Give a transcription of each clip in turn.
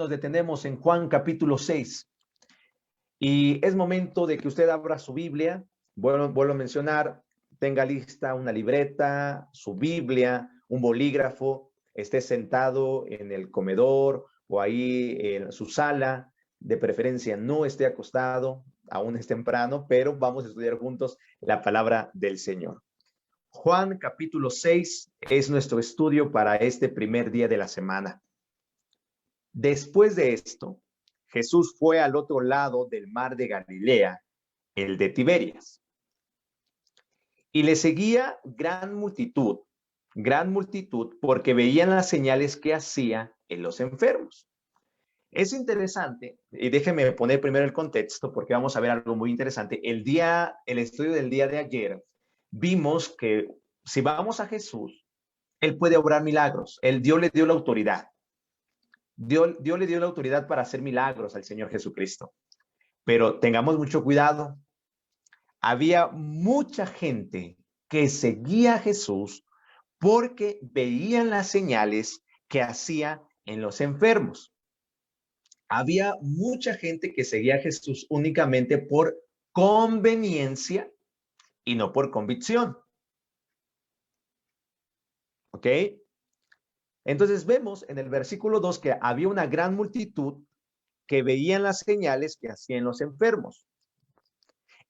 Nos detenemos en Juan capítulo 6 y es momento de que usted abra su Biblia. Vuelvo a mencionar, tenga lista una libreta, su Biblia, un bolígrafo, esté sentado en el comedor o ahí en su sala, de preferencia no esté acostado, aún es temprano, pero vamos a estudiar juntos la palabra del Señor. Juan capítulo 6 es nuestro estudio para este primer día de la semana. Después de esto, Jesús fue al otro lado del mar de Galilea, el de Tiberias, y le seguía gran multitud, porque veían las señales que hacía en los enfermos. Es interesante, y déjeme poner primero el contexto, porque vamos a ver algo muy interesante. El estudio del día de ayer, vimos que si vamos a Jesús, Él puede obrar milagros. Dios le dio la autoridad. Dios le dio la autoridad para hacer milagros al Señor Jesucristo. Pero tengamos mucho cuidado. Había mucha gente que seguía a Jesús porque veían las señales que hacía en los enfermos. Había mucha gente que seguía a Jesús únicamente por conveniencia y no por convicción. ¿Ok? Entonces vemos en el versículo 2 que había una gran multitud que veían las señales que hacían los enfermos.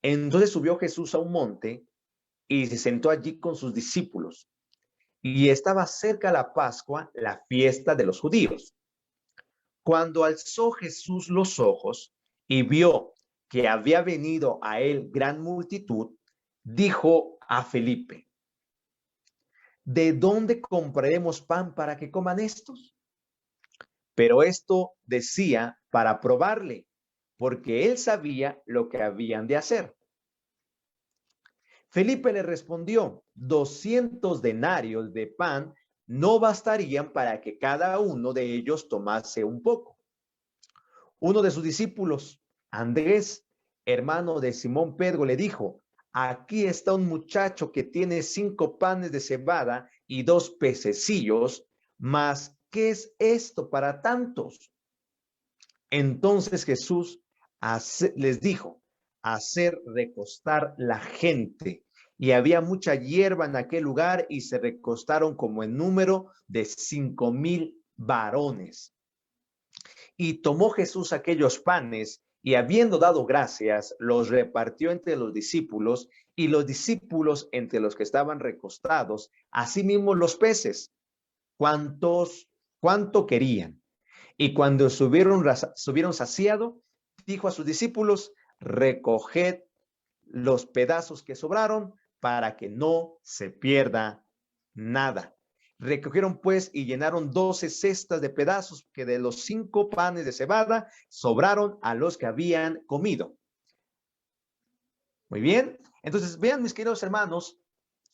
Entonces subió Jesús a un monte y se sentó allí con sus discípulos. Y estaba cerca la Pascua, la fiesta de los judíos. Cuando alzó Jesús los ojos y vio que había venido a él gran multitud, dijo a Felipe: ¿de dónde compraremos pan para que coman estos? Pero esto decía para probarle, porque él sabía lo que habían de hacer. Felipe le respondió: 200 denarios de pan no bastarían para que cada uno de ellos tomase un poco. Uno de sus discípulos, Andrés, hermano de Simón Pedro, le dijo: aquí está un muchacho que tiene 5 panes de cebada y 2 pececillos, mas ¿qué es esto para tantos? Entonces Jesús les dijo: hacer recostar la gente. Y había mucha hierba en aquel lugar y se recostaron como en número de 5,000 varones. Y tomó Jesús aquellos panes y habiendo dado gracias, los repartió entre los discípulos y los discípulos entre los que estaban recostados, asimismo los peces, cuanto querían. Y cuando subieron saciado, dijo a sus discípulos: recoged los pedazos que sobraron para que no se pierda nada. Recogieron pues y llenaron 12 cestas de pedazos que de los 5 panes de cebada sobraron a los que habían comido. Muy bien. Entonces vean, mis queridos hermanos,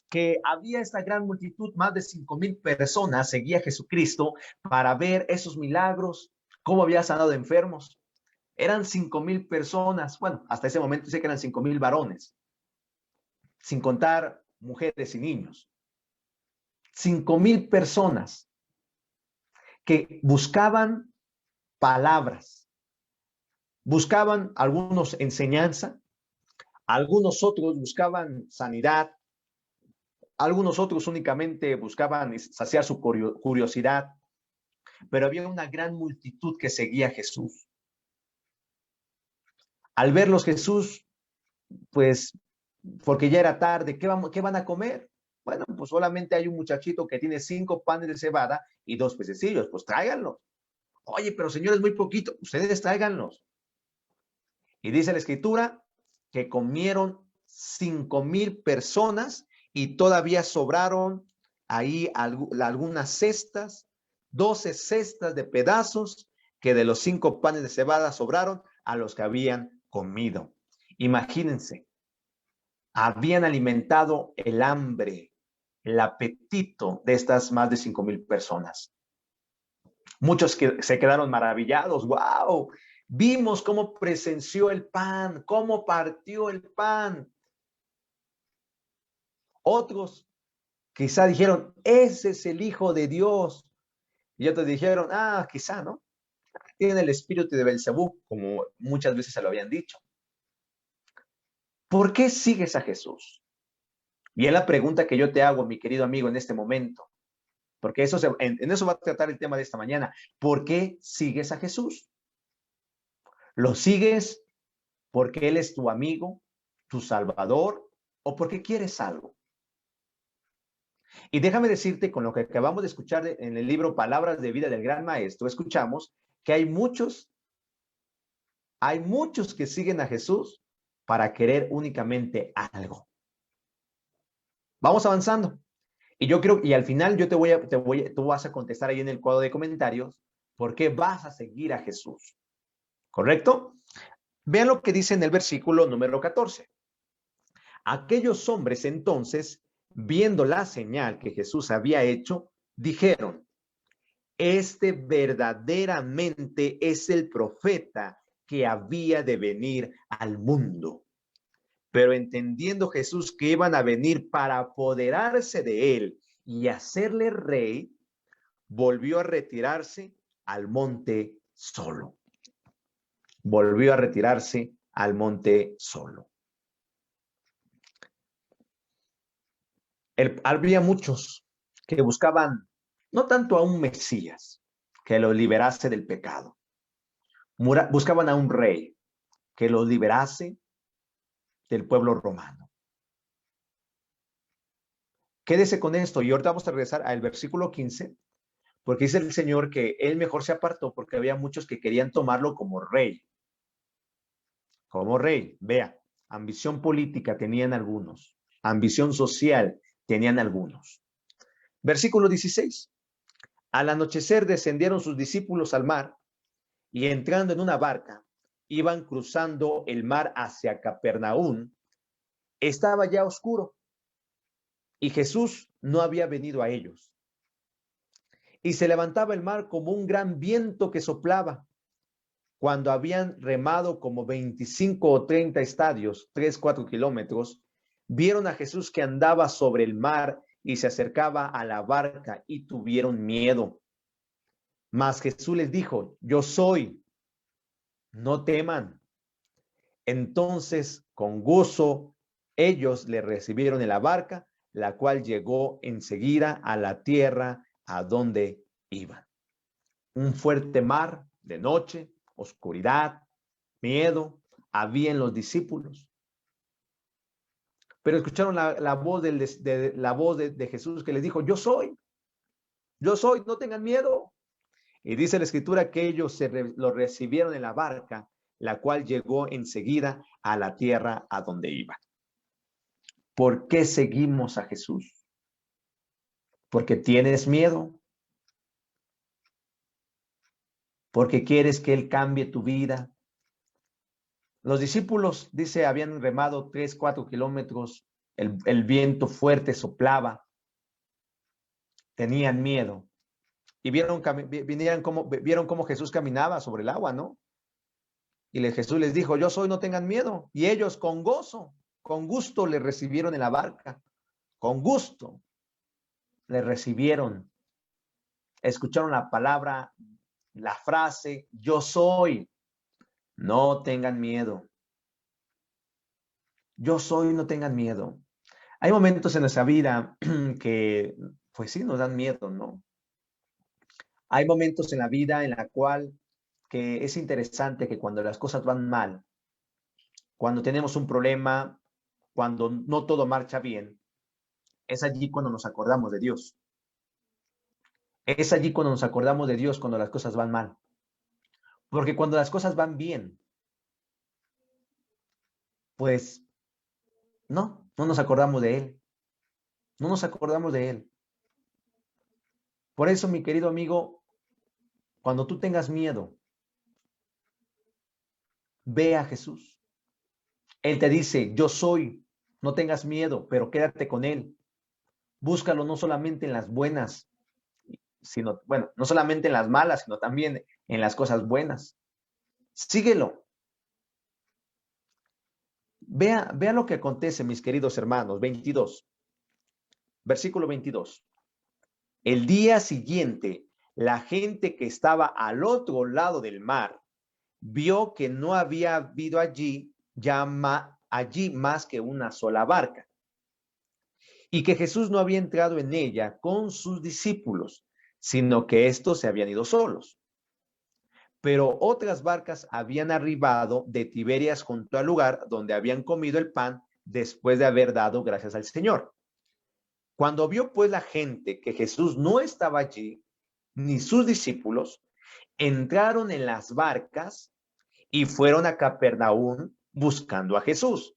que había esta gran multitud, más de 5,000 personas seguía a Jesucristo para ver esos milagros, cómo había sanado enfermos. Eran 5,000 personas, bueno, hasta ese momento sé que eran 5,000 varones, sin contar mujeres y niños. 5,000 personas que buscaban palabras, buscaban algunos enseñanza, algunos otros buscaban sanidad, algunos otros únicamente buscaban saciar su curiosidad, pero había una gran multitud que seguía a Jesús. Al verlos Jesús, pues, porque ya era tarde, ¿qué van a comer? Bueno, pues solamente hay un muchachito que tiene 5 panes de cebada y 2 pececillos, pues tráiganlos. Oye, pero señor, es muy poquito, ustedes tráiganlos. Y dice la escritura que comieron 5,000 personas y todavía sobraron ahí algunas cestas, 12 cestas de pedazos que de los 5 panes de cebada sobraron a los que habían comido. Imagínense, habían alimentado el hambre, el apetito de estas más de 5,000 personas. Muchos que se quedaron maravillados. ¡Wow! Vimos cómo presenció el pan, cómo partió el pan. Otros quizá dijeron: ese es el Hijo de Dios. Y otros dijeron: quizá, ¿no? tienen el espíritu de Belcebú, como muchas veces se lo habían dicho. ¿Por qué sigues a Jesús? Y es la pregunta que yo te hago, mi querido amigo, en este momento. Porque en eso va a tratar el tema de esta mañana. ¿Por qué sigues a Jesús? ¿Lo sigues porque Él es tu amigo, tu salvador, o porque quieres algo? Y déjame decirte, con lo que acabamos de escuchar en el libro Palabras de Vida del Gran Maestro, escuchamos que hay muchos que siguen a Jesús para querer únicamente algo. Vamos avanzando. Y yo creo, y al final yo tú vas a contestar ahí en el cuadro de comentarios, ¿por qué vas a seguir a Jesús? ¿Correcto? Vean lo que dice en el versículo número 14. Aquellos hombres entonces, viendo la señal que Jesús había hecho, dijeron, este verdaderamente es el profeta que había de venir al mundo. Pero entendiendo Jesús que iban a venir para apoderarse de él y hacerle rey, volvió a retirarse al monte solo. Volvió a retirarse al monte solo. Había muchos que buscaban no tanto a un Mesías que los liberase del pecado. Buscaban a un rey que los liberase del pueblo romano. Quédese con esto y ahorita vamos a regresar al versículo 15, porque dice el Señor que él mejor se apartó porque había muchos que querían tomarlo como rey. Como rey, vea, ambición política tenían algunos, ambición social tenían algunos. Versículo 16. Al anochecer descendieron sus discípulos al mar y entrando en una barca, iban cruzando el mar hacia Capernaum. Estaba ya oscuro y Jesús no había venido a ellos. Y se levantaba el mar como un gran viento que soplaba. Cuando habían remado como 25 o 30 estadios, 3-4 kilómetros, vieron a Jesús que andaba sobre el mar y se acercaba a la barca y tuvieron miedo. Mas Jesús les dijo, yo soy, no teman. Entonces, con gozo, ellos le recibieron en la barca, la cual llegó enseguida a la tierra a donde iban. Un fuerte mar de noche, oscuridad, miedo, había en los discípulos. Pero escucharon la voz de Jesús que les dijo, yo soy, no tengan miedo. Y dice la escritura que ellos lo recibieron en la barca, la cual llegó enseguida a la tierra a donde iba. ¿Por qué seguimos a Jesús? ¿Porque tienes miedo? ¿Porque quieres que Él cambie tu vida? Los discípulos, dice, habían remado 3-4 kilómetros, el viento fuerte soplaba, tenían miedo. Y vieron cómo Jesús caminaba sobre el agua, ¿no? Y Jesús les dijo, yo soy, no tengan miedo. Y ellos con gozo, con gusto le recibieron en la barca. Con gusto le recibieron. Escucharon la palabra, la frase, yo soy. No tengan miedo. Yo soy, no tengan miedo. Hay momentos en nuestra vida que, pues sí, nos dan miedo, ¿no? Hay momentos en la vida en la cual que es interesante que cuando las cosas van mal, cuando tenemos un problema, cuando no todo marcha bien, es allí cuando nos acordamos de Dios. Es allí cuando nos acordamos de Dios cuando las cosas van mal. Porque cuando las cosas van bien, pues no nos acordamos de Él. No nos acordamos de Él. Por eso, mi querido amigo, cuando tú tengas miedo, ve a Jesús. Él te dice, yo soy, no tengas miedo, pero quédate con Él. Búscalo no solamente en las buenas, sino, bueno, no solamente en las malas, sino también en las cosas buenas. Síguelo. Vea lo que acontece, mis queridos hermanos. 22. Versículo 22. El día siguiente la gente que estaba al otro lado del mar vio que no había habido allí más que una sola barca, y que Jesús no había entrado en ella con sus discípulos, sino que estos se habían ido solos. Pero otras barcas habían arribado de Tiberias junto al lugar donde habían comido el pan después de haber dado gracias al Señor. Cuando vio pues la gente que Jesús no estaba allí, ni sus discípulos, entraron en las barcas y fueron a Capernaum buscando a Jesús.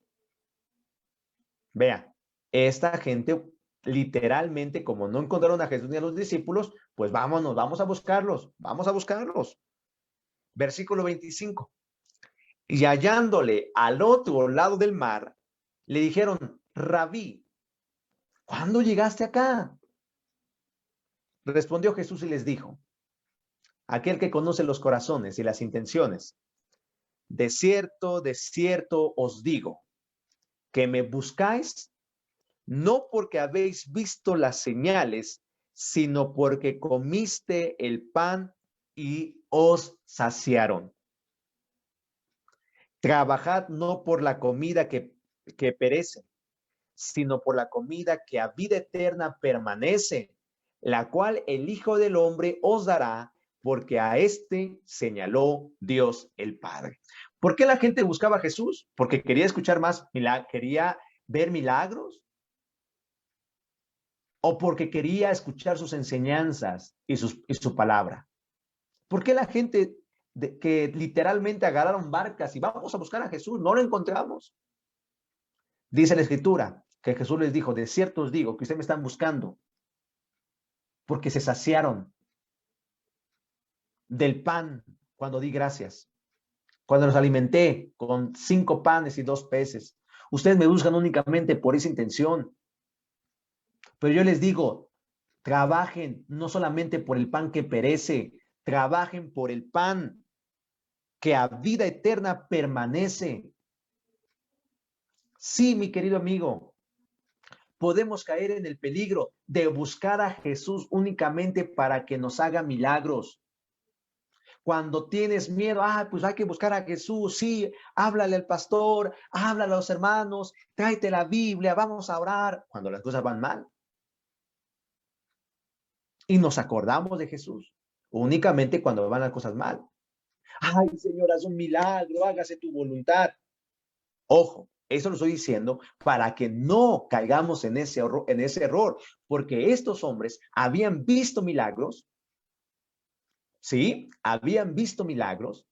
Vea, esta gente literalmente, como no encontraron a Jesús ni a los discípulos, pues vámonos, vamos a buscarlos, vamos a buscarlos. Versículo 25. Y hallándole al otro lado del mar, le dijeron: Rabí, ¿cuándo llegaste acá? Respondió Jesús y les dijo: aquel que conoce los corazones y las intenciones, de cierto os digo, que me buscáis no porque habéis visto las señales, sino porque comiste el pan y os saciaron. Trabajad no por la comida que perece, sino por la comida que a vida eterna permanece, la cual el Hijo del Hombre os dará, porque a este señaló Dios el Padre. ¿Por qué la gente buscaba a Jesús? Porque quería escuchar más, quería ver milagros, o porque quería escuchar sus enseñanzas y su palabra. ¿Por qué la gente que literalmente agarraron barcas y vamos a buscar a Jesús, no lo encontramos? Dice la Escritura que Jesús les dijo: de cierto os digo que ustedes me están buscando porque se saciaron del pan cuando di gracias, cuando los alimenté con 5 panes y 2 peces. Ustedes me buscan únicamente por esa intención. Pero yo les digo, trabajen no solamente por el pan que perece, trabajen por el pan que a vida eterna permanece. Sí, mi querido amigo, podemos caer en el peligro de buscar a Jesús únicamente para que nos haga milagros. Cuando tienes miedo, pues hay que buscar a Jesús, sí, háblale al pastor, háblale a los hermanos, tráete la Biblia, vamos a orar, cuando las cosas van mal. Y nos acordamos de Jesús únicamente cuando van las cosas mal. Ay, Señor, haz un milagro, hágase tu voluntad. Ojo, eso lo estoy diciendo para que no caigamos en ese error, porque estos hombres habían visto milagros, ¿sí? Habían visto milagros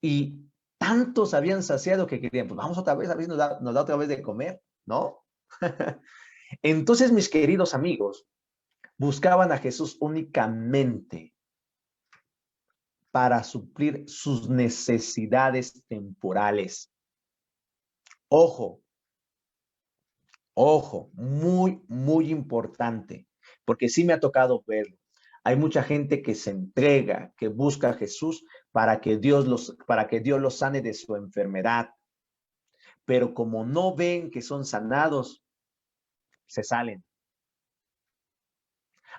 y tantos habían saciado que querían, pues vamos otra vez, a ver si nos da otra vez de comer, ¿no? Entonces, mis queridos amigos, buscaban a Jesús únicamente para suplir sus necesidades temporales. Ojo, muy, muy importante, porque sí me ha tocado verlo. Hay mucha gente que se entrega, que busca a Jesús para que Dios los sane de su enfermedad. Pero como no ven que son sanados, se salen.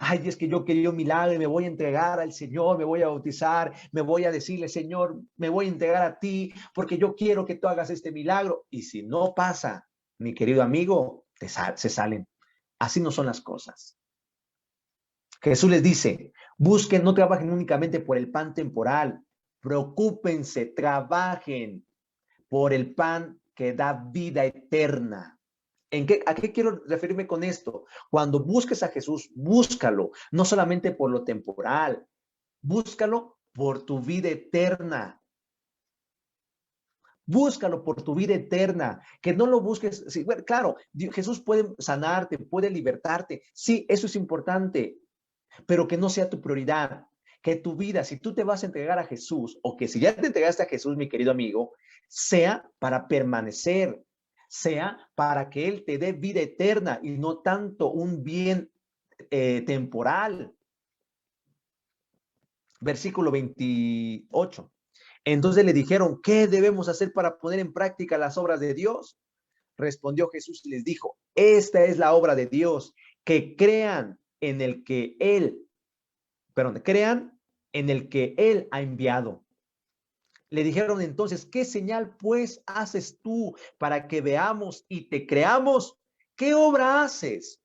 Ay, es que yo quería un milagro y me voy a entregar al Señor, me voy a bautizar, me voy a decirle: Señor, me voy a entregar a ti porque yo quiero que tú hagas este milagro. Y si no pasa, mi querido amigo, se salen. Así no son las cosas. Jesús les dice: busquen, no trabajen únicamente por el pan temporal, preocúpense, trabajen por el pan que da vida eterna. ¿A qué quiero referirme con esto? Cuando busques a Jesús, búscalo, no solamente por lo temporal, búscalo por tu vida eterna. Búscalo por tu vida eterna, que no lo busques. Sí, bueno, claro, Jesús puede sanarte, puede libertarte. Sí, eso es importante, pero que no sea tu prioridad. Que tu vida, si tú te vas a entregar a Jesús, o que si ya te entregaste a Jesús, mi querido amigo, sea para permanecer, sea para que Él te dé vida eterna y no tanto un bien temporal. Versículo 28. Entonces le dijeron: ¿qué debemos hacer para poner en práctica las obras de Dios? Respondió Jesús y les dijo: esta es la obra de Dios, que crean en el que Él perdón, crean en el que Él ha enviado. Le dijeron entonces, ¿qué señal pues haces tú para que veamos y te creamos? ¿Qué obra haces?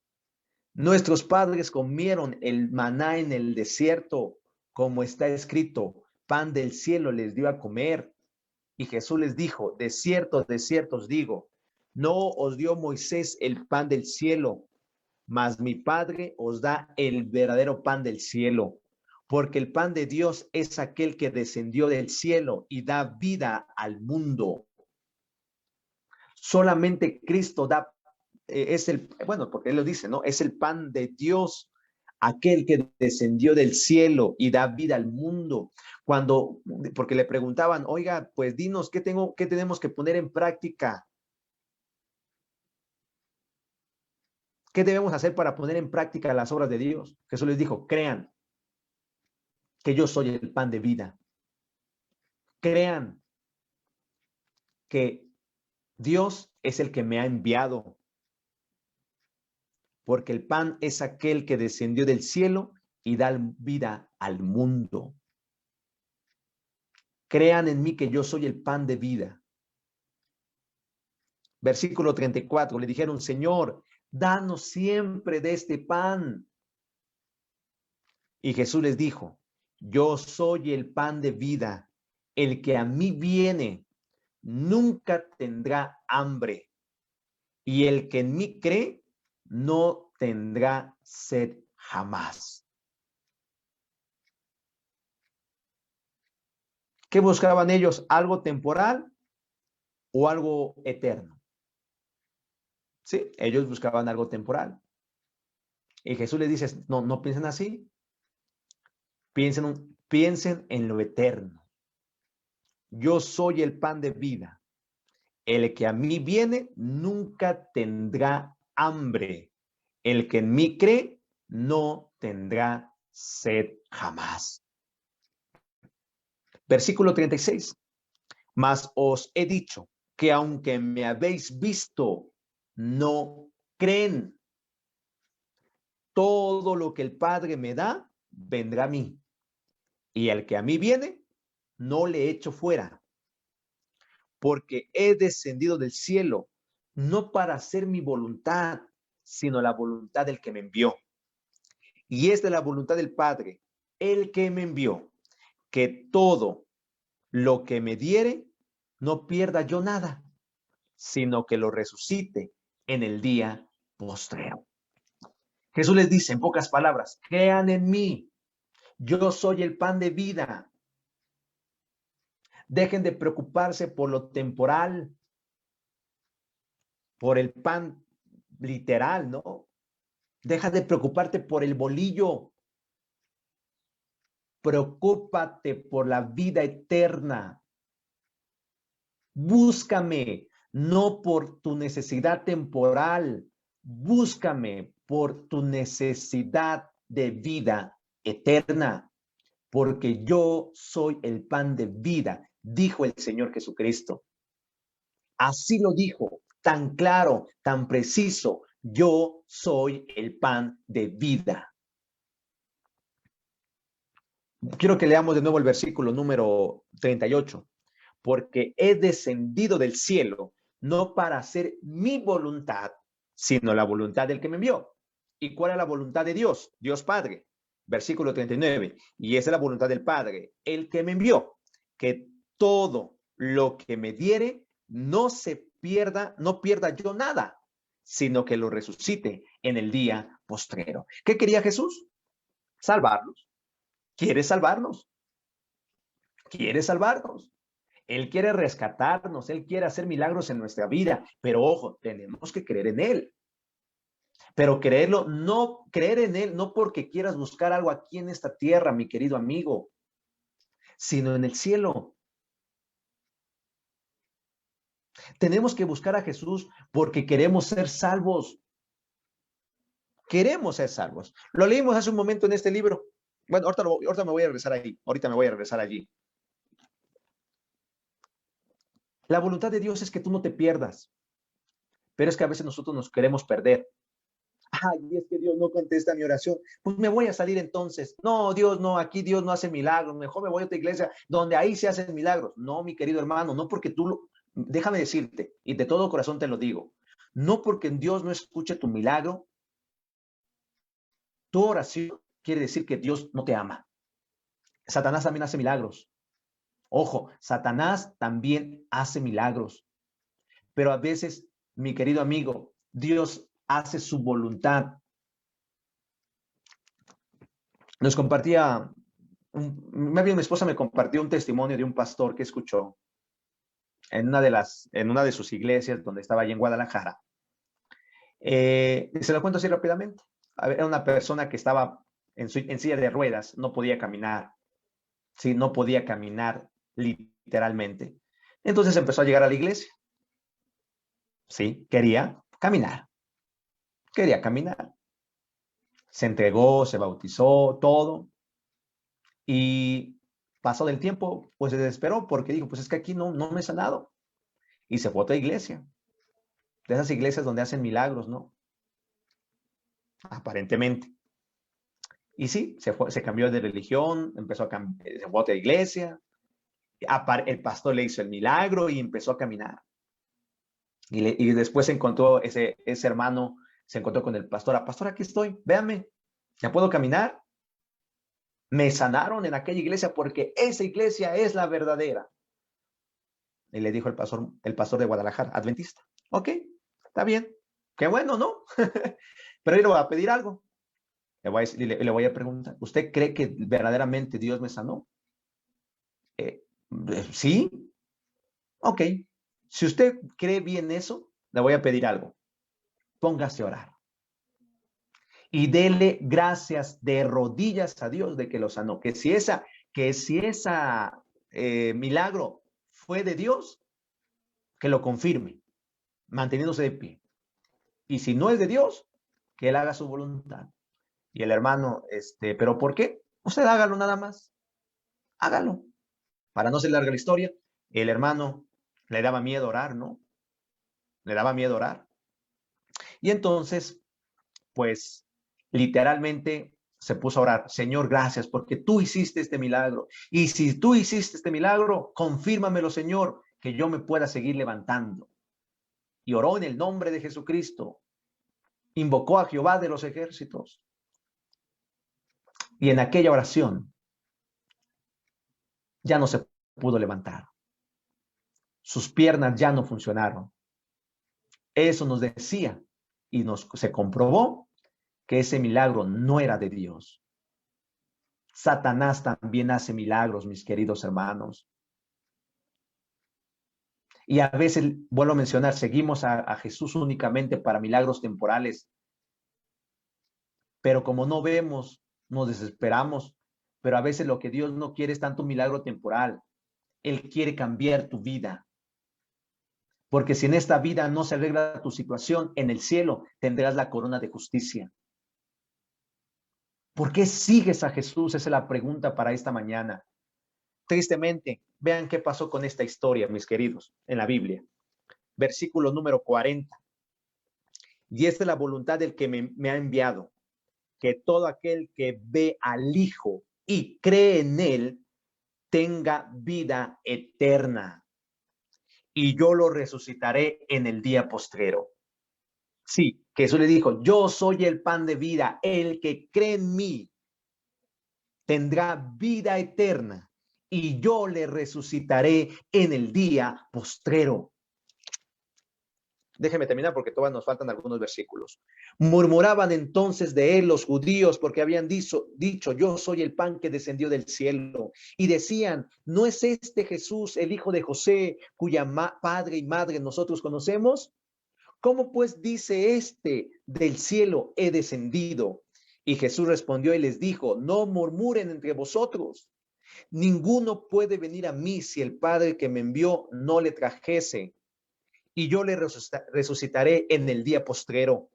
Nuestros padres comieron el maná en el desierto, como está escrito, pan del cielo les dio a comer. Y Jesús les dijo, de cierto os digo, no os dio Moisés el pan del cielo, mas mi Padre os da el verdadero pan del cielo, porque el pan de Dios es aquel que descendió del cielo y da vida al mundo. Solamente Cristo da, es el, bueno, porque Él lo dice, ¿no? Es el pan de Dios, aquel que descendió del cielo y da vida al mundo. Cuando, porque le preguntaban, oiga, pues dinos, ¿qué tenemos que poner en práctica? ¿Qué debemos hacer para poner en práctica las obras de Dios? Jesús les dijo, crean que yo soy el pan de vida. Crean que Dios es el que me ha enviado, porque el pan es aquel que descendió del cielo y da vida al mundo. Crean en mí que yo soy el pan de vida. Versículo 34, le dijeron, Señor, danos siempre de este pan. Y Jesús les dijo, yo soy el pan de vida. El que a mí viene nunca tendrá hambre. Y el que en mí cree no tendrá sed jamás. ¿Qué buscaban ellos? ¿Algo temporal o algo eterno? Sí, ellos buscaban algo temporal. Y Jesús les dice, no, no piensen así. Piensen en lo eterno. Yo soy el pan de vida. El que a mí viene nunca tendrá hambre. El que en mí cree no tendrá sed jamás. Versículo 36. Mas os he dicho que aunque me habéis visto, no creen. Todo lo que el Padre me da, vendrá a mí. Y el que a mí viene, no le echo fuera. Porque he descendido del cielo, no para hacer mi voluntad, sino la voluntad del que me envió. Y es de la voluntad del Padre, el que me envió, que todo lo que me diere, no pierda yo nada, sino que lo resucite en el día postrero. Jesús les dice en pocas palabras, crean en mí, yo soy el pan de vida. Dejen de preocuparse por lo temporal, por el pan literal, ¿no? Deja de preocuparte por el bolillo. Preocúpate por la vida eterna. Búscame, no por tu necesidad temporal. Búscame por tu necesidad de vida eterna. Porque yo soy el pan de vida, dijo el Señor Jesucristo. Así lo dijo, tan claro, tan preciso. Yo soy el pan de vida. Quiero que leamos de nuevo el versículo número 38. Porque he descendido del cielo, no para hacer mi voluntad, sino la voluntad del que me envió. ¿Y cuál es la voluntad de Dios? Dios Padre. Versículo 39. Y esa es la voluntad del Padre, el que me envió, que todo lo que me diere no se pierda, no pierda yo nada, sino que lo resucite en el día postrero. ¿Qué quería Jesús? Salvarlos. ¿Quiere salvarnos? ¿Quiere salvarnos? Él quiere rescatarnos, Él quiere hacer milagros en nuestra vida, pero ojo, tenemos que creer en Él. Pero creerlo, no creer en Él, no porque quieras buscar algo aquí en esta tierra, mi querido amigo, sino en el cielo. Tenemos que buscar a Jesús porque queremos ser salvos. Queremos ser salvos. Lo leímos hace un momento en este libro. Bueno, ahorita me voy a regresar ahí. Ahorita me voy a regresar allí. La voluntad de Dios es que tú no te pierdas. Pero es que a veces nosotros nos queremos perder. ay, es que Dios no contesta mi oración, pues me voy a salir entonces. No, Dios no, aquí Dios no hace milagros, mejor me voy a otra iglesia donde ahí se hacen milagros. No, mi querido hermano, no porque déjame decirte, y de todo corazón te lo digo, no porque Dios no escuche tu milagro, tu oración quiere decir que Dios no te ama. Satanás también hace milagros. Ojo, Satanás también hace milagros, pero a veces, mi querido amigo, Dios hace su voluntad. Nos compartía, más bien mi esposa me compartió un testimonio de un pastor que escuchó en una de sus iglesias donde estaba allí en Guadalajara. Se lo cuento así rápidamente. Era una persona que estaba en silla de ruedas, no podía caminar. Sí, no podía caminar literalmente. Entonces empezó a llegar a la iglesia. Sí, quería caminar. Quería caminar. Se entregó, se bautizó, todo. Y pasó del tiempo, pues se desesperó porque dijo, pues es que aquí no me he sanado. Y se fue a otra iglesia. De esas iglesias donde hacen milagros, ¿no? Aparentemente. Y sí, se cambió de religión, se fue a otra iglesia. El pastor le hizo el milagro y empezó a caminar. Y después se encontró ese hermano, se encontró con el pastor. Pastor, aquí estoy, véame, ya puedo caminar. Me sanaron en aquella iglesia porque esa iglesia es la verdadera. Y le dijo el pastor de Guadalajara, adventista. Ok, está bien, qué bueno, ¿no? Pero yo le voy a pedir algo. Le voy a preguntar, ¿usted cree que verdaderamente Dios me sanó? ¿Sí? Ok. Si usted cree bien eso, le voy a pedir algo. Póngase a orar. Y dele gracias de rodillas a Dios de que lo sanó. Que si esa milagro fue de Dios, que lo confirme, manteniéndose de pie. Y si no es de Dios, que él haga su voluntad. Y el hermano, ¿pero por qué? Usted hágalo nada más. Hágalo. Para no ser larga la historia, el hermano le daba miedo orar, ¿no? Le daba miedo orar. Y entonces, pues, literalmente se puso a orar. Señor, gracias porque tú hiciste este milagro. Y si tú hiciste este milagro, confírmamelo, Señor, que yo me pueda seguir levantando. Y oró en el nombre de Jesucristo. Invocó a Jehová de los ejércitos. Y en aquella oración ya no se pudo levantar. Sus piernas ya no funcionaron. Eso nos decía y se comprobó que ese milagro no era de Dios. Satanás también hace milagros, mis queridos hermanos. Y a veces, vuelvo a mencionar, seguimos a Jesús únicamente para milagros temporales. Pero como no vemos, nos desesperamos. Pero a veces lo que Dios no quiere es tanto un milagro temporal. Él quiere cambiar tu vida. Porque si en esta vida no se arregla tu situación, en el cielo tendrás la corona de justicia. ¿Por qué sigues a Jesús? Esa es la pregunta para esta mañana. Tristemente, vean qué pasó con esta historia, mis queridos, en la Biblia. Versículo número 40. Y esta es la voluntad del que me ha enviado, que todo aquel que ve al Hijo y cree en él, tenga vida eterna. Y yo lo resucitaré en el día postrero. Sí, Jesús le dijo, yo soy el pan de vida, el que cree en mí tendrá vida eterna y yo le resucitaré en el día postrero. Déjeme terminar porque todavía nos faltan algunos versículos. Murmuraban entonces de él los judíos porque habían dicho, yo soy el pan que descendió del cielo. Y decían, ¿no es este Jesús el hijo de José, cuya padre y madre nosotros conocemos? ¿Cómo pues dice del cielo he descendido? Y Jesús respondió y les dijo, no murmuren entre vosotros. Ninguno puede venir a mí si el Padre que me envió no le trajese. Y yo le resucitaré en el día postrero.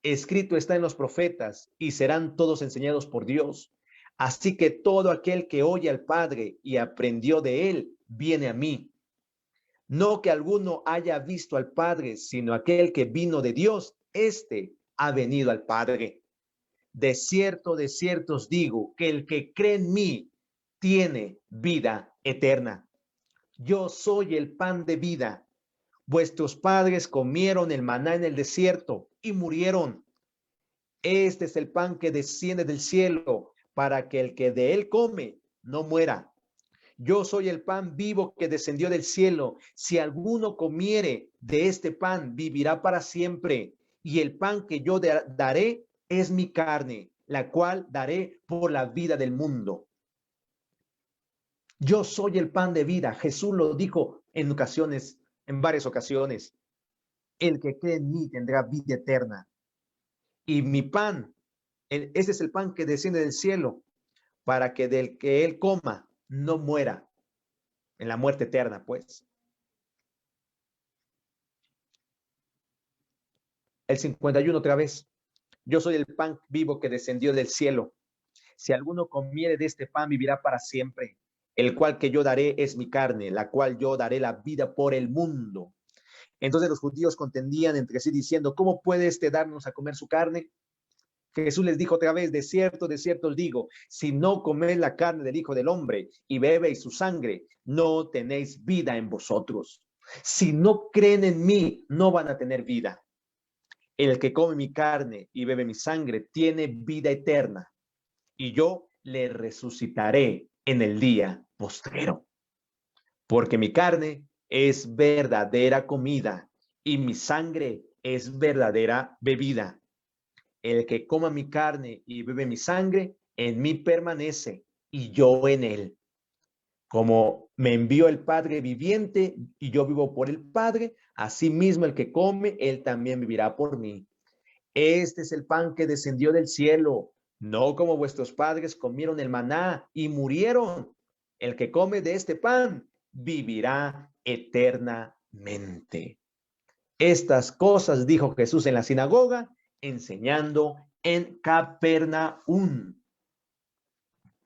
Escrito está en los profetas, y serán todos enseñados por Dios. Así que todo aquel que oye al Padre y aprendió de él, viene a mí. No que alguno haya visto al Padre, sino aquel que vino de Dios, ha venido al Padre. De cierto os digo que el que cree en mí tiene vida eterna. Yo soy el pan de vida. Vuestros padres comieron el maná en el desierto y murieron. Este es el pan que desciende del cielo, para que el que de él come no muera. Yo soy el pan vivo que descendió del cielo. Si alguno comiere de este pan, vivirá para siempre. Y el pan que yo daré es mi carne, la cual daré por la vida del mundo. Yo soy el pan de vida. Jesús lo dijo en varias ocasiones. El que cree en mí tendrá vida eterna. Y mi pan, ese es el pan que desciende del cielo, para que del que él coma no muera en la muerte eterna, pues. El 51 otra vez. Yo soy el pan vivo que descendió del cielo. Si alguno comiere de este pan, vivirá para siempre. El cual que yo daré es mi carne, la cual yo daré la vida por el mundo. Entonces los judíos contendían entre sí diciendo, ¿cómo puede darnos a comer su carne? Jesús les dijo otra vez, de cierto os digo, si no coméis la carne del Hijo del Hombre y bebéis su sangre, no tenéis vida en vosotros. Si no creen en mí, no van a tener vida. El que come mi carne y bebe mi sangre tiene vida eterna, y yo le resucitaré en el día postrero. Porque mi carne es verdadera comida y mi sangre es verdadera bebida. El que coma mi carne y bebe mi sangre, en mí permanece y yo en él. Como me envió el Padre viviente y yo vivo por el Padre, asimismo el que come, él también vivirá por mí. Este es el pan que descendió del cielo, no como vuestros padres comieron el maná y murieron. El que come de este pan vivirá eternamente. Estas cosas dijo Jesús en la sinagoga, enseñando en Capernaum.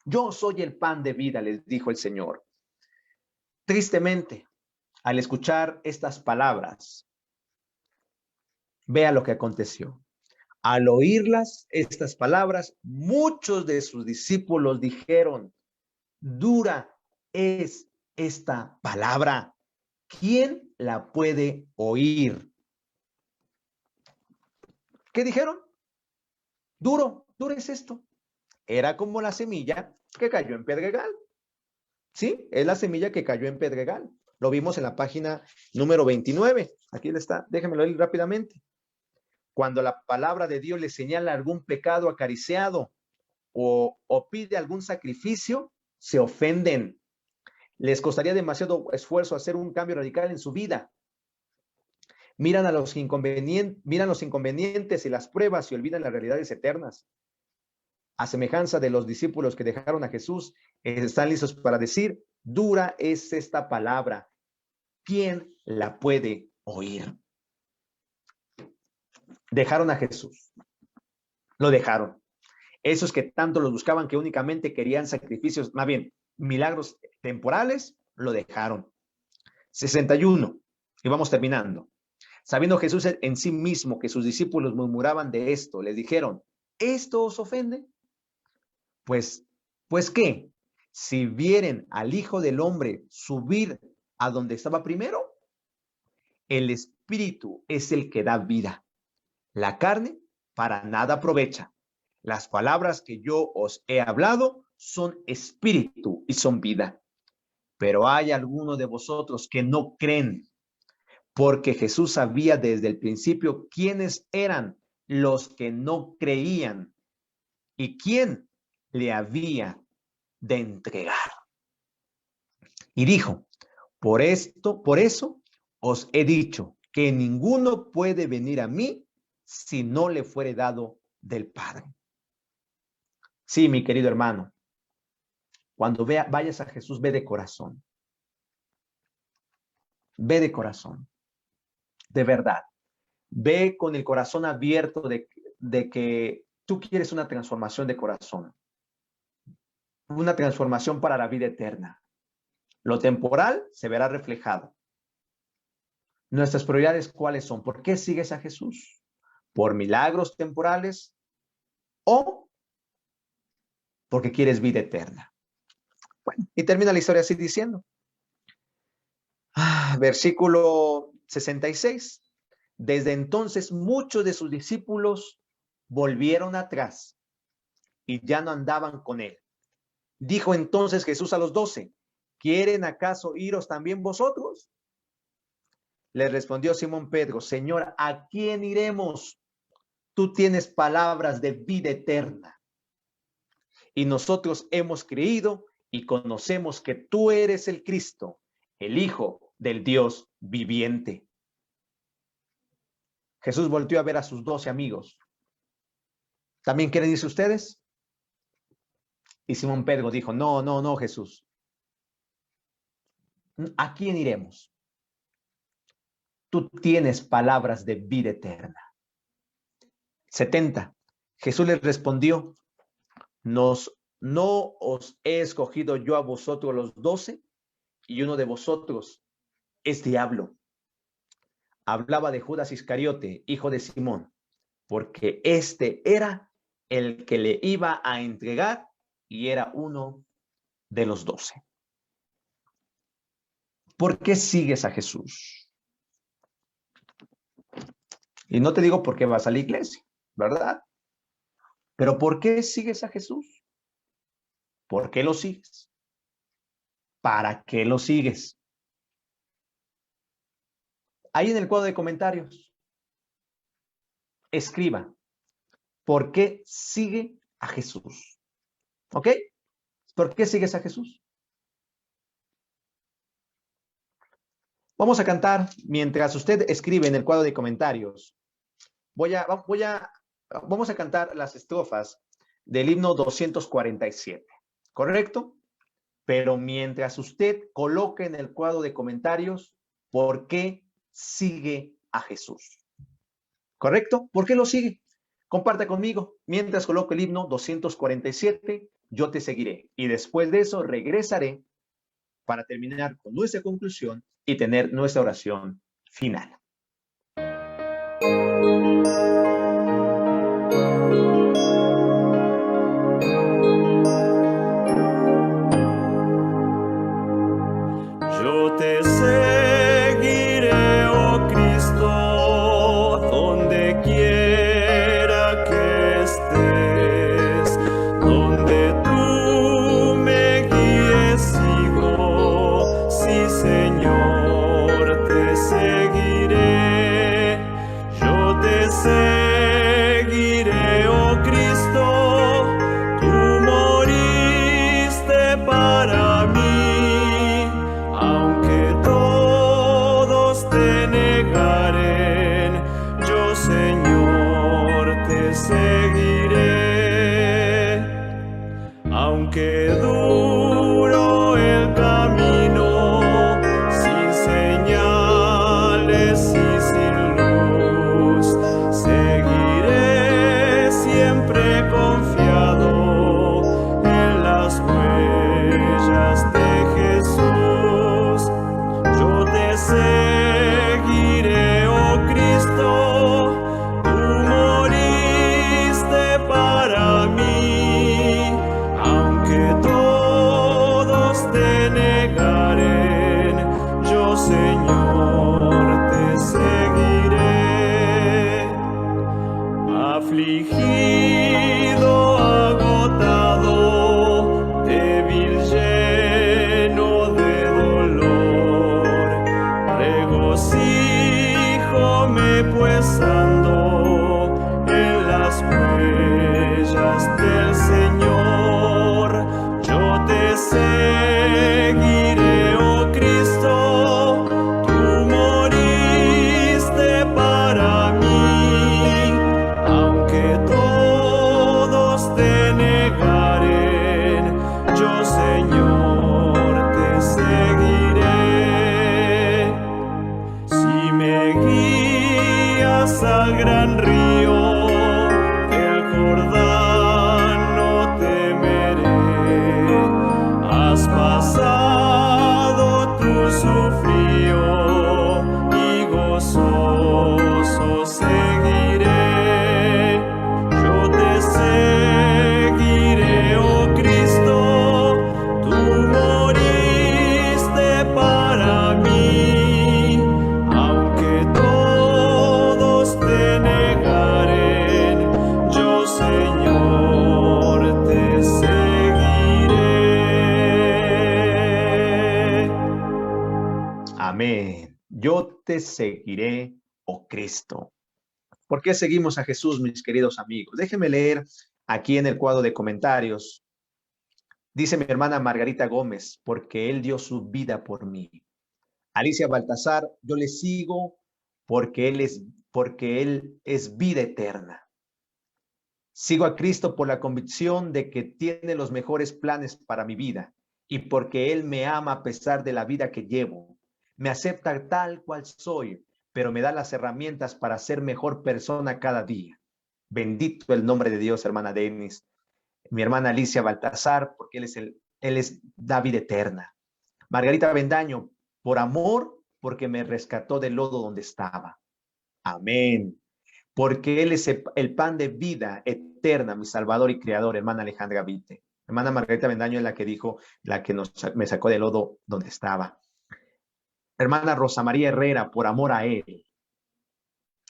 Yo soy el pan de vida, les dijo el Señor. Tristemente, al escuchar estas palabras, vea lo que aconteció. Al oírlas, estas palabras, muchos de sus discípulos dijeron, dura es esta palabra. ¿Quién la puede oír? ¿Qué dijeron? Duro es esto. Era como la semilla que cayó en pedregal. Sí, es la semilla que cayó en pedregal. Lo vimos en la página número 29. Aquí está, déjenmelo leer rápidamente. Cuando la palabra de Dios les señala algún pecado acariciado o pide algún sacrificio, se ofenden. Les costaría demasiado esfuerzo hacer un cambio radical en su vida. Miran los inconvenientes y las pruebas y olvidan las realidades eternas. A semejanza de los discípulos que dejaron a Jesús, están listos para decir, dura es esta palabra. ¿Quién la puede oír? Dejaron a Jesús. Lo dejaron. Esos que tanto los buscaban, que únicamente querían sacrificios, más bien, milagros temporales, lo dejaron. 61. Y vamos terminando. Sabiendo Jesús en sí mismo que sus discípulos murmuraban de esto, les dijeron, ¿esto os ofende? Pues ¿qué? Si vieren al Hijo del Hombre subir a donde estaba primero, el Espíritu es el que da vida. La carne para nada aprovecha. Las palabras que yo os he hablado son espíritu y son vida. Pero hay algunos de vosotros que no creen, porque Jesús sabía desde el principio quiénes eran los que no creían y quién le había de entregar. Y dijo, por eso os he dicho que ninguno puede venir a mí si no le fuere dado del Padre. Sí, mi querido hermano, cuando vayas a Jesús, ve de corazón. Ve de corazón. De verdad. Ve con el corazón abierto de que tú quieres una transformación de corazón. Una transformación para la vida eterna. Lo temporal se verá reflejado. Nuestras prioridades, ¿cuáles son? ¿Por qué sigues a Jesús? por milagros temporales o porque quieres vida eterna. Bueno, y termina la historia así diciendo. Versículo 66. Desde entonces muchos de sus discípulos volvieron atrás y ya no andaban con él. Dijo entonces Jesús a los 12, ¿quieren acaso iros también vosotros? Le respondió Simón Pedro, Señor, ¿a quién iremos? Tú tienes palabras de vida eterna. Y nosotros hemos creído y conocemos que tú eres el Cristo, el Hijo del Dios viviente. Jesús volvió a ver a sus 12 amigos. ¿También quieren irse ustedes? Y Simón Pedro dijo, no, Jesús. ¿A quién iremos? Tú tienes palabras de vida eterna. 70. Jesús les respondió, ¿no os he escogido yo a vosotros los 12? Y uno de vosotros es diablo. Hablaba de Judas Iscariote, hijo de Simón, porque este era el que le iba a entregar y era uno de los 12. ¿Por qué sigues a Jesús? Y no te digo por qué vas a la iglesia, ¿verdad? Pero ¿por qué sigues a Jesús? ¿Por qué lo sigues? ¿Para qué lo sigues? Ahí en el cuadro de comentarios, escriba, ¿por qué sigue a Jesús? ¿Ok? ¿Por qué sigues a Jesús? Vamos a cantar mientras usted escribe en el cuadro de comentarios. Vamos a cantar las estrofas del himno 247, ¿correcto? Pero mientras usted coloque en el cuadro de comentarios, ¿por qué sigue a Jesús? ¿Correcto? ¿Por qué lo sigue? Comparte conmigo. Mientras coloco el himno 247, yo te seguiré. Y después de eso regresaré para terminar con nuestra conclusión y tener nuestra oración final. Yo te seguiré, oh Cristo, donde quiera que estés, donde tú me guíes, sigo, sí, Señor, te seguiré. Yo te seguiré, oh Cristo, tú moriste para mí. Aunque todo Amén. Yo te seguiré, oh Cristo. ¿Por qué seguimos a Jesús, mis queridos amigos? Déjenme leer aquí en el cuadro de comentarios. Dice mi hermana Margarita Gómez, porque Él dio su vida por mí. Alicia Baltasar, yo le sigo porque Él es vida eterna. Sigo a Cristo por la convicción de que tiene los mejores planes para mi vida y porque Él me ama a pesar de la vida que llevo. Me acepta tal cual soy, pero me da las herramientas para ser mejor persona cada día. Bendito el nombre de Dios, hermana Denis. Mi hermana Alicia Baltasar, porque Él es la vida eterna. Margarita Bendaño, por amor, porque me rescató del lodo donde estaba. Amén. Porque Él es el pan de vida eterna, mi Salvador y Creador, hermana Alejandra Vite. Hermana Margarita Bendaño es la que dijo, me sacó del lodo donde estaba. Hermana Rosa María Herrera, por amor a Él.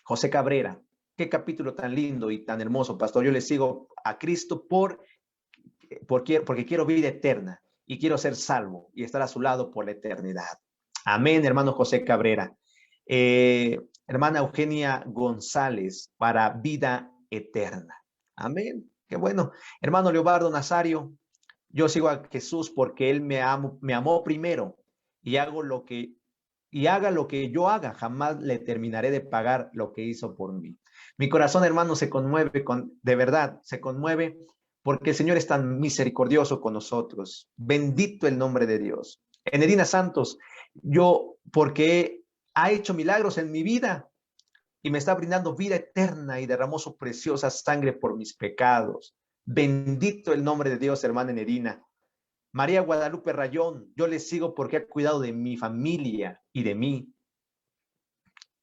José Cabrera, qué capítulo tan lindo y tan hermoso, pastor. Yo le sigo a Cristo porque quiero vida eterna y quiero ser salvo y estar a su lado por la eternidad. Amén, hermano José Cabrera. Hermana Eugenia González, para vida eterna. Amén, qué bueno. Hermano Leobardo Nazario, yo sigo a Jesús porque Él me amó primero y haga lo que yo haga, jamás le terminaré de pagar lo que hizo por mí. Mi corazón, hermano, se conmueve, de verdad, se conmueve porque el Señor es tan misericordioso con nosotros. Bendito el nombre de Dios. Enedina Santos, porque ha hecho milagros en mi vida y me está brindando vida eterna y derramó su preciosa sangre por mis pecados. Bendito el nombre de Dios, hermana Enedina. María Guadalupe Rayón, yo le sigo porque ha cuidado de mi familia y de mí.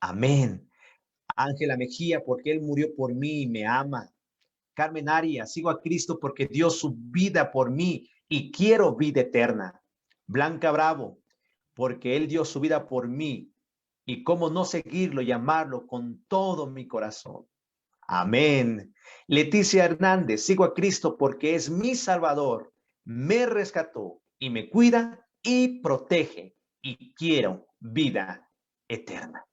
Amén. Ángela Mejía, porque Él murió por mí y me ama. Carmen Arias, sigo a Cristo porque dio su vida por mí y quiero vida eterna. Blanca Bravo, porque Él dio su vida por mí y cómo no seguirlo y amarlo con todo mi corazón. Amén. Leticia Hernández, sigo a Cristo porque es mi Salvador, me rescató y me cuida y protege y quiero vida eterna.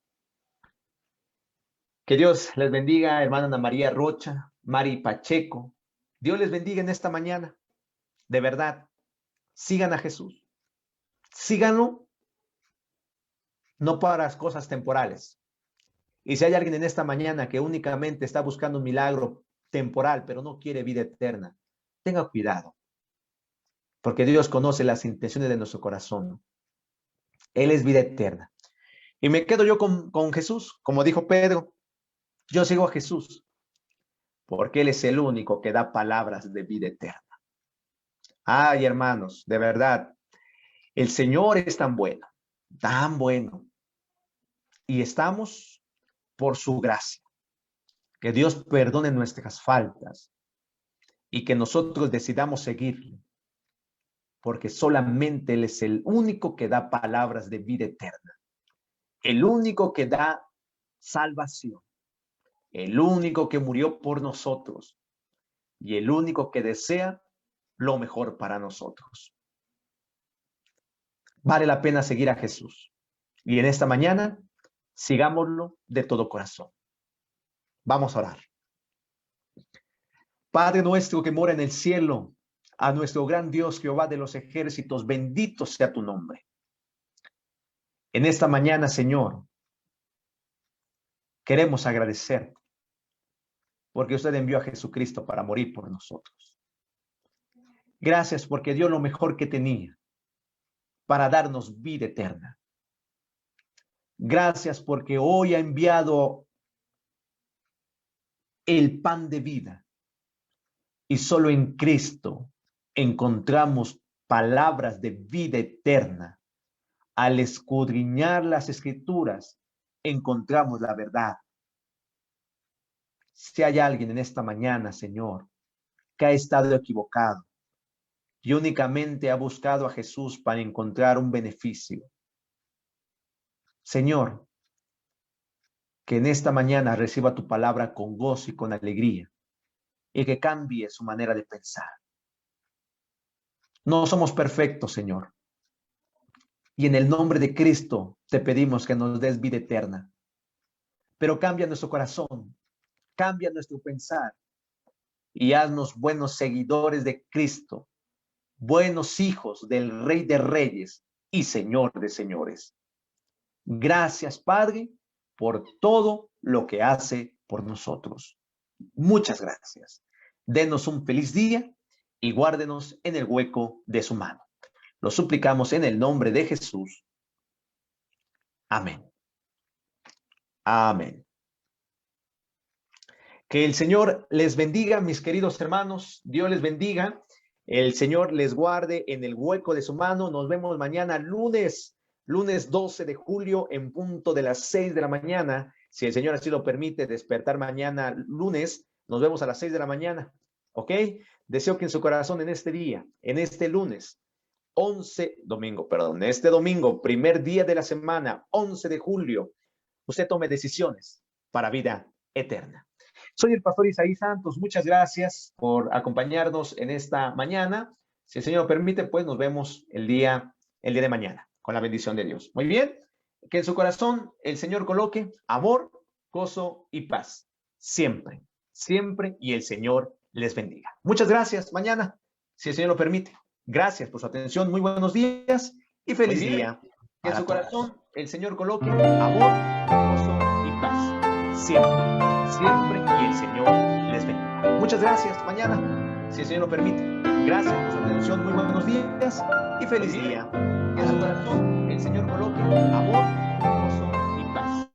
Que Dios les bendiga, hermana Ana María Rocha, Mari Pacheco. Dios les bendiga en esta mañana. De verdad, sigan a Jesús. Síganlo, no para las cosas temporales. Y si hay alguien en esta mañana que únicamente está buscando un milagro temporal, pero no quiere vida eterna, tenga cuidado. Porque Dios conoce las intenciones de nuestro corazón. Él es vida eterna. Y me quedo yo con Jesús, como dijo Pedro. Yo sigo a Jesús, porque Él es el único que da palabras de vida eterna. Ay, hermanos, de verdad, el Señor es tan bueno, tan bueno. Y estamos por su gracia. Que Dios perdone nuestras faltas y que nosotros decidamos seguirle, porque solamente Él es el único que da palabras de vida eterna, el único que da salvación, el único que murió por nosotros y el único que desea lo mejor para nosotros. Vale la pena seguir a Jesús y en esta mañana sigámoslo de todo corazón. Vamos a orar. Padre nuestro que mora en el cielo, a nuestro gran Dios Jehová de los ejércitos, bendito sea tu nombre. En esta mañana, Señor, queremos agradecerte porque usted envió a Jesucristo para morir por nosotros. Gracias porque dio lo mejor que tenía para darnos vida eterna. Gracias porque hoy ha enviado el pan de vida y solo en Cristo encontramos palabras de vida eterna. Al escudriñar las Escrituras, encontramos la verdad. Si hay alguien en esta mañana, Señor, que ha estado equivocado y únicamente ha buscado a Jesús para encontrar un beneficio, Señor, que en esta mañana reciba tu palabra con gozo y con alegría y que cambie su manera de pensar. No somos perfectos, Señor, Y en el nombre de Cristo te pedimos que nos des vida eterna. Pero cambia nuestro corazón, cambia nuestro pensar y haznos buenos seguidores de Cristo, buenos hijos del Rey de Reyes y Señor de Señores. Gracias, Padre, por todo lo que hace por nosotros. Muchas gracias. Denos un feliz día y guárdenos en el hueco de su mano. Lo suplicamos en el nombre de Jesús. Amén. Amén. Que el Señor les bendiga, mis queridos hermanos. Dios les bendiga. El Señor les guarde en el hueco de su mano. Nos vemos mañana lunes 12 de julio en punto de las 6 de la mañana. Si el Señor así lo permite, despertar mañana lunes. Nos vemos a las 6 de la mañana. ¿Ok? Deseo que en su corazón en este día, en este lunes, este domingo, primer día de la semana, 11 de julio, usted tome decisiones para vida eterna. Soy el pastor Isaí Santos. Muchas gracias por acompañarnos en esta mañana. Si el Señor lo permite, pues nos vemos el día de mañana, con la bendición de Dios. Muy bien. Que en su corazón el Señor coloque amor, gozo y paz. Siempre, siempre, y el Señor les bendiga. Muchas gracias. Mañana, si el Señor lo permite. Gracias por su atención. Muy buenos días y feliz día. Que en su corazón el Señor coloque amor, gozo y paz. Siempre, siempre, y el Señor les bendiga. Muchas gracias. Mañana, si el Señor lo permite. Gracias por su atención. Muy buenos días y feliz día. Que en su corazón el Señor coloque amor, gozo y paz.